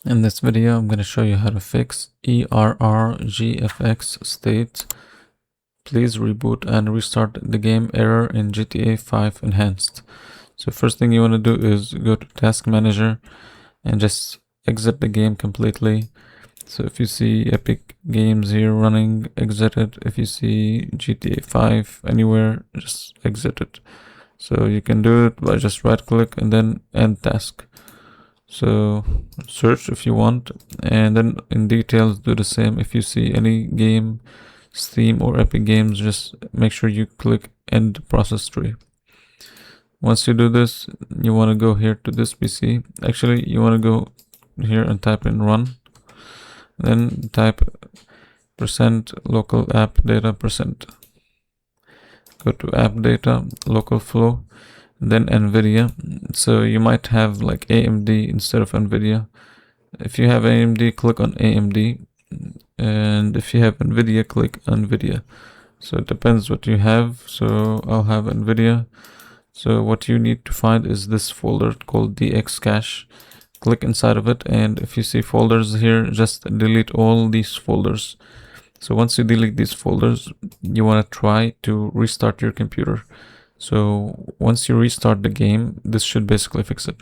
In this video, I'm going to show you how to fix ERR GFX STATE. Please reboot and restart the game error in GTA 5 Enhanced. So first thing you want to do is go to Task Manager and just exit the game completely. So if you see Epic Games here running, exit it. If you see GTA 5 anywhere, just exit it. So you can do it by just right click and then end task. So search if you want, and then in details do the same. If you see any game, Steam or Epic Games, just make sure you click end process tree. Once you do this, you want to go here to this PC. Actually, you want to go here and type in run, then type %local app data %. Go to app data, local flow, then NVIDIA. So you might have like AMD instead of NVIDIA. If you have AMD, click on AMD, and if you have NVIDIA, click NVIDIA. So it depends what you have. So I'll have NVIDIA. So what you need to find is this folder called DX Cache. Click inside of it, and if you see folders here, just delete all these folders. So once you delete these folders, you want to try to restart your computer. So once you restart the game, this should basically fix it.